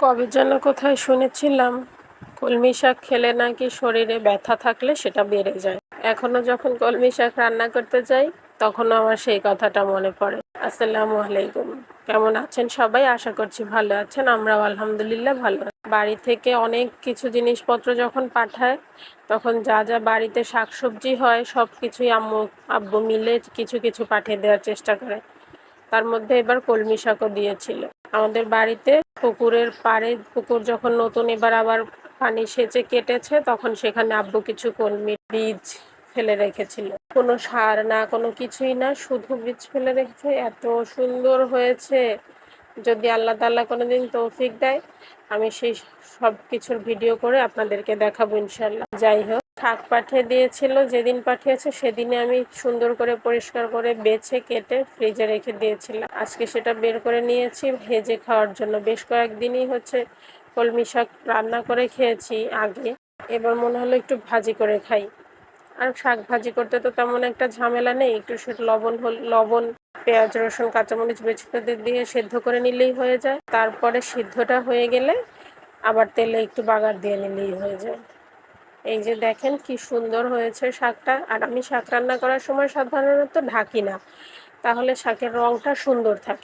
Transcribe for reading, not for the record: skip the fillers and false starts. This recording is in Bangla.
কবে যেন কোথায় শুনেছিলাম কলমি শাক খেলে নাকি শরীরে ব্যথা থাকলে সেটা বেড়ে যায়। এখনো যখন কলমি শাক রান্না করতে যাই তখনও আমার সেই কথাটা মনে পড়ে। আসসালামু আলাইকুম, কেমন আছেন সবাই? আশা করছি ভালো আছেন। আমরাও আলহামদুলিল্লাহ ভালো আছি। বাড়ি থেকে অনেক কিছু জিনিসপত্র যখন পাঠায় তখন যা যা বাড়িতে শাকসবজি হয় সব কিছুই আব্বু মিলে কিছু কিছু পাঠিয়ে দেওয়ার চেষ্টা করে। তার মধ্যে এবার কলমি শাকও দিয়েছিল। আমাদের বাড়িতে পুকুরের পাড়ে, পুকুর যখন নতুন এবার আবার পানি সেচে কেটেছে তখন সেখানে আব্বু কিছু কলমির বীজ ফেলে রেখেছিল। কোনো সার না, কোনো কিছুই না, শুধু বীজ ফেলে রেখেছে। এত সুন্দর হয়েছে, যদি আল্লাহ তাআলা কোনোদিন তৌফিক দেয় আমি সেই সব কিছুর ভিডিও করে আপনাদেরকে দেখাবো ইনশাল্লাহ। যাই হোক, শাক পাঠিয়ে দিয়েছিল, যেদিন পাঠিয়েছে সেদিনে আমি সুন্দর করে পরিষ্কার করে বেছে কেটে ফ্রিজে রেখে দিয়েছিলাম। আজকে সেটা বের করে নিয়েছি ভেজে খাওয়ার জন্য। বেশ কয়েকদিনই হচ্ছে কলমি শাক রান্না করে খেয়েছি আগে, এবার মনে হলো একটু ভাজি করে খাই। আর শাক ভাজি করতে তো তেমন একটা ঝামেলা নেই, একটু লবণ, পেঁয়াজ, রসুন, কাঁচামরিচ বেছে দিয়ে সেদ্ধ করে নিলেই হয়ে যায়। তারপরে সিদ্ধটা হয়ে গেলে আবার তেলে একটু বাগার দিয়ে নিলেই হয়ে যায়। এই যে দেখেন কি সুন্দর হয়েছে শাকটা। আর আমি শাক রান্না করার সময় সাধারণত ঢাকি না, তাহলে শাকের রঙটা সুন্দর থাকে।